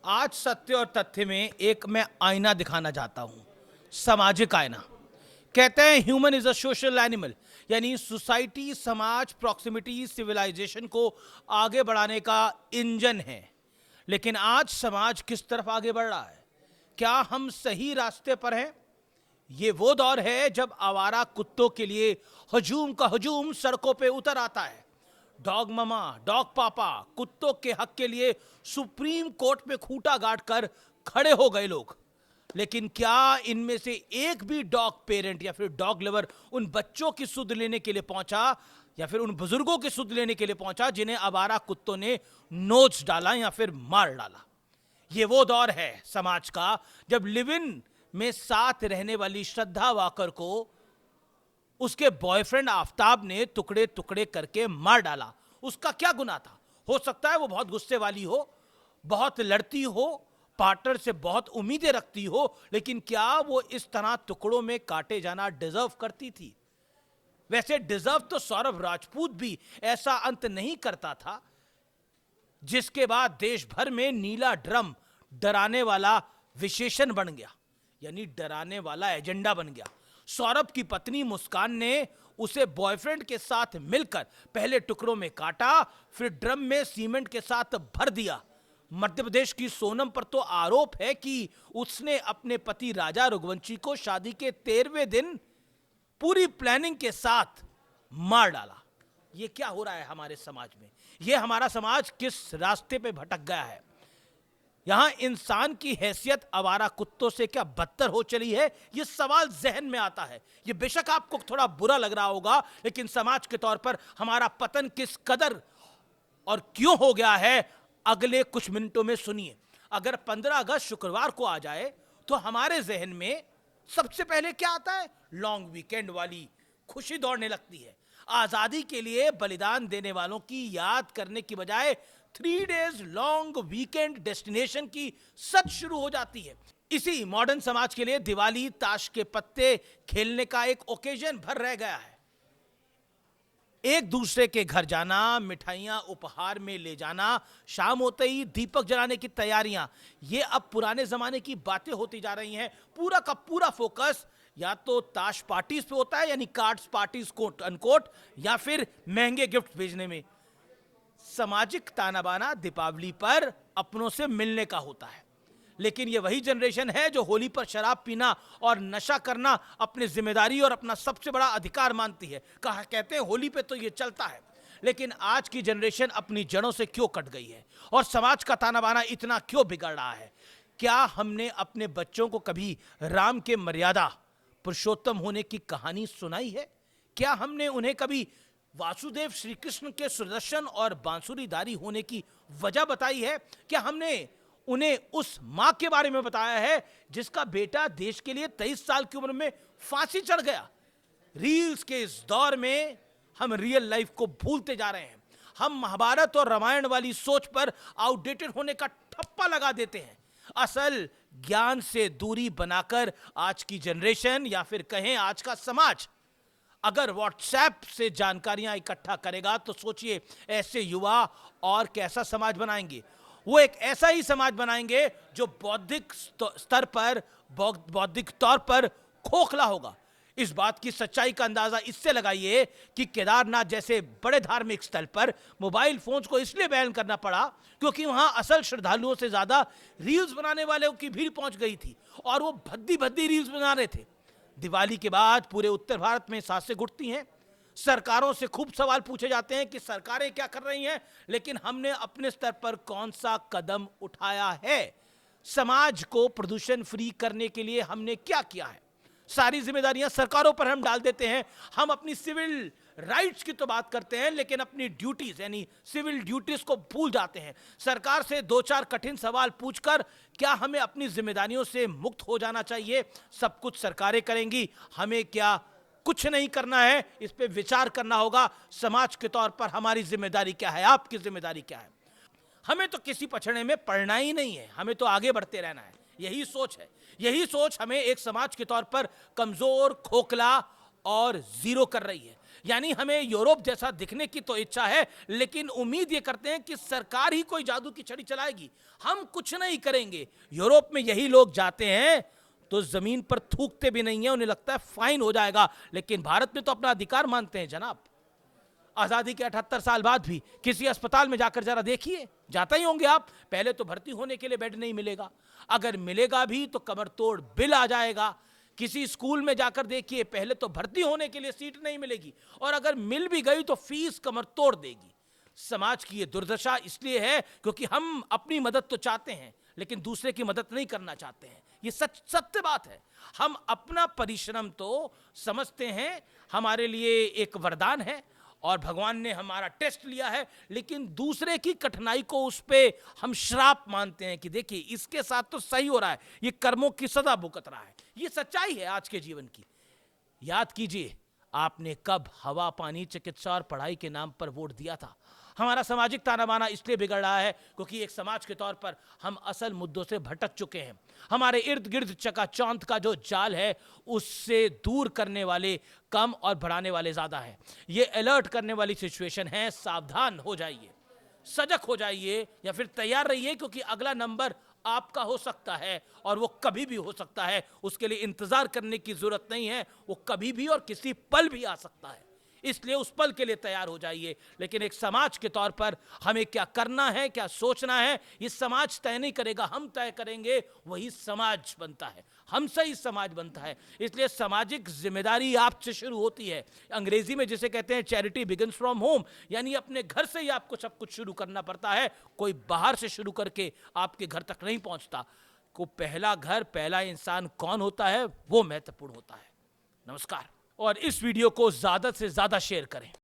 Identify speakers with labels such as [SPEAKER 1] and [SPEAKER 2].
[SPEAKER 1] आज सत्य और तथ्य में एक मैं आईना दिखाना चाहता हूं, सामाजिक आईना। कहते हैं human is a social animal, यानी सोसाइटी, समाज, प्रॉक्सिमिटी सिविलाइजेशन को आगे बढ़ाने का इंजन है। लेकिन आज समाज किस तरफ आगे बढ़ रहा है? क्या हम सही रास्ते पर हैं? ये वो दौर है जब आवारा कुत्तों के लिए हजूम का हजूम सड़कों पे उतर आता है। डॉग ममा, डॉग पापा, कुत्तों के हक के लिए सुप्रीम कोर्ट में खूंटा गाड़ कर खड़े हो गए लोग। लेकिन क्या इनमें से एक भी डॉग पेरेंट या फिर डॉग लवर उन बच्चों की सुध लेने के लिए पहुंचा, या फिर उन बुजुर्गों की सुध लेने के लिए पहुंचा जिन्हें आवारा कुत्तों ने नोच डाला या फिर मार डाला? ये वो दौर है समाज का जब लिव इन में साथ रहने वाली श्रद्धा वाकर को उसके बॉयफ्रेंड आफ्ताब ने टुकड़े टुकड़े करके मार डाला। उसका क्या गुनाह था? हो सकता है वो बहुत गुस्से वाली हो, बहुत लड़ती हो, पार्टनर से बहुत उम्मीदें रखती हो, लेकिन क्या वो इस तरह टुकड़ों में काटे जाना डिजर्व करती थी? वैसे डिजर्व तो सौरभ राजपूत भी ऐसा अंत नहीं करता था, जिसके बाद देश भर में नीला ड्रम डराने वाला विशेषण बन गया, यानी डराने वाला एजेंडा बन गया। सौरभ की पत्नी मुस्कान ने उसे बॉयफ्रेंड के साथ मिलकर पहले टुकड़ों में काटा, फिर ड्रम में सीमेंट के साथ भर दिया। मध्य प्रदेश की सोनम पर तो आरोप है कि उसने अपने पति राजा रघुवंशी को शादी के 13वें दिन पूरी प्लानिंग के साथ मार डाला। ये क्या हो रहा है हमारे समाज में? ये हमारा समाज किस रास्ते पे भटक गया है? यहां इंसान की हैसियत आवारा कुत्तों से क्या बदतर हो चली है? यह सवाल जहन में आता है। यह बेशक आपको थोड़ा बुरा लग रहा होगा, लेकिन समाज के तौर पर हमारा पतन किस कदर और क्यों हो गया है, अगले कुछ मिनटों में सुनिए। अगर 15 अगस्त शुक्रवार को आ जाए तो हमारे जहन में सबसे पहले क्या आता है? लॉन्ग वीकेंड वाली खुशी दौड़ने लगती है। आजादी के लिए बलिदान देने वालों की याद करने की बजाय 3 डेज लॉन्ग वीकेंड डेस्टिनेशन की सच शुरू हो जाती है। इसी मॉडर्न समाज के लिए दिवाली ताश के पत्ते खेलने का एक ओकेजन भर रह गया है। एक दूसरे के घर जाना, मिठाइयां उपहार में ले जाना, शाम होते ही दीपक जलाने की तैयारियां, ये अब पुराने जमाने की बातें होती जा रही हैं। पूरा का पूरा फोकस या तो ताश पार्टीज पे होता है, यानी कार्ड्स पार्टीज कोट अनकोट, या फिर महंगे गिफ्ट भेजने में। सामाजिक ताना बाना दीपावली पर अपनों से मिलने का होता है। लेकिन यह वही जनरेशन है जो होली पर शराब पीना और नशा करना अपनी जिम्मेदारी और अपना सबसे बड़ा अधिकार मानती है। कहते हैं होली पे तो यह चलता है। लेकिन आज की जनरेशन अपनी जड़ों से क्यों कट गई है और समाज का ताना बाना इतना क्यों बिगड़ रहा है? क्या हमने अपने बच्चों को कभी राम के मर्यादा पुरुषोत्तम होने की कहानी सुनाई है? क्या हमने उन्हें कभी वासुदेव श्री कृष्ण के सुदर्शन और बांसुरीधारी होने की वजह बताई है? क्या हमने उन्हें उस मां के बारे में बताया है जिसका बेटा देश के लिए 23 साल की उम्र में फांसी चढ़ गया? रील्स के इस दौर में हम रियल लाइफ को भूलते जा रहे हैं। हम महाभारत और रामायण वाली सोच पर आउटडेटेड होने का ठप्पा लगा देते हैं। असल ज्ञान से दूरी बनाकर आज की जनरेशन, या फिर कहें आज का समाज, अगर व्हाट्सएप से जानकारियां इकट्ठा करेगा तो सोचिए ऐसे युवा और कैसा समाज बनाएंगे। वो एक ऐसा ही समाज बनाएंगे जो बौद्धिक स्तर पर, बौद्धिक तौर पर खोखला होगा। इस बात की सच्चाई का अंदाजा इससे लगाइए कि केदारनाथ जैसे बड़े धार्मिक स्थल पर मोबाइल फोन्स को इसलिए बैन करना पड़ा क्योंकि वहां असल श्रद्धालुओं से ज्यादा रील्स बनाने वालों की भीड़ पहुंच गई थी और वो भद्दी भद्दी रील्स बना रहे थे। दिवाली के बाद पूरे उत्तर भारत में सांसें घुटती हैं। सरकारों से खूब सवाल पूछे जाते हैं कि सरकारें क्या कर रही हैं, लेकिन हमने अपने स्तर पर कौन सा कदम उठाया है? समाज को प्रदूषण फ्री करने के लिए हमने क्या किया है? सारी जिम्मेदारियां सरकारों पर हम डाल देते हैं। हम अपनी सिविल राइट्स की तो बात करते हैं, लेकिन अपनी ड्यूटीज यानी सिविल ड्यूटीज को भूल जाते हैं। सरकार से 2-4 कठिन सवाल पूछकर क्या हमें अपनी जिम्मेदारियों से मुक्त हो जाना चाहिए? सब कुछ सरकारें करेंगी, हमें क्या कुछ नहीं करना है? इस पे विचार करना होगा। समाज के तौर पर हमारी जिम्मेदारी क्या है, आपकी जिम्मेदारी क्या है? हमें तो किसी पछड़ने में पड़ना ही नहीं है, हमें तो आगे बढ़ते रहना है। यही सोच है। यही सोच हमें एक समाज के तौर पर कमजोर, खोखला और जीरो कर रही है। यानी हमें यूरोप जैसा दिखने की तो इच्छा है, लेकिन उम्मीद ये करते हैं कि सरकार ही कोई जादू की छड़ी चलाएगी, हम कुछ नहीं करेंगे। यूरोप में यही लोग जाते हैं तो जमीन पर थूकते भी नहीं है, उन्हें लगता है फाइन हो जाएगा, लेकिन भारत में तो अपना अधिकार मानते हैं जनाब। आजादी के 78 साल बाद भी किसी अस्पताल में जाकर जरा देखिए, जाता ही होंगे आप, पहले तो भर्ती होने के लिए बेड नहीं मिलेगा, अगर मिलेगा भी तो कमर तोड़ बिल आ जाएगा। किसी स्कूल में जाकर देखिए, पहले तो भर्ती होने के लिए सीट नहीं मिलेगी, और अगर मिल भी गई तो फीस कमर तोड़ देगी। समाज की ये दुर्दशा इसलिए है क्योंकि हम अपनी मदद तो चाहते हैं, लेकिन दूसरे की मदद नहीं करना चाहते हैं। ये सत्य बात है। हम अपना परिश्रम तो समझते हैं हमारे लिए एक वरदान है और भगवान ने हमारा टेस्ट लिया है, लेकिन दूसरे की कठिनाई को उस पे हम श्राप मानते हैं कि देखिए इसके साथ तो सही हो रहा है, ये कर्मों की सजा भुगत रहा है। ये सच्चाई है आज के जीवन की। याद कीजिए, आपने कब हवा, पानी, चिकित्सा और पढ़ाई के नाम पर वोट दिया था। हमारा सामाजिक ताना बाना इसलिए बिगड़ रहा है क्योंकि एक समाज के तौर पर हम असल मुद्दों से भटक चुके हैं। हमारे इर्द गिर्द चकाचौंध का जो जाल है उससे दूर करने वाले कम और बढ़ाने वाले ज्यादा है। ये अलर्ट करने वाली सिचुएशन है। सावधान हो जाइए, सजग हो जाइए, या फिर तैयार रहिए, क्योंकि अगला नंबर आपका हो सकता है और वो कभी भी हो सकता है। उसके लिए इंतजार करने की जरूरत नहीं है, वो कभी भी और किसी पल भी आ सकता है। इसलिए उस पल के लिए तैयार हो जाइए। लेकिन एक समाज के तौर पर हमें क्या करना है, क्या सोचना है, ये समाज तय नहीं करेगा, हम तय करेंगे। वही समाज बनता है, हमसे ही समाज बनता है। इसलिए सामाजिक जिम्मेदारी आपसे शुरू होती है। अंग्रेजी में जिसे कहते हैं चैरिटी बिगिंस फ्रॉम होम, यानी अपने घर से ही आपको सब कुछ शुरू करना पड़ता है। कोई बाहर से शुरू करके आपके घर तक नहीं पहुंचता। को पहला घर, पहला इंसान कौन होता है वो महत्वपूर्ण होता है। नमस्कार। और इस वीडियो को ज्यादा से ज्यादा शेयर करें।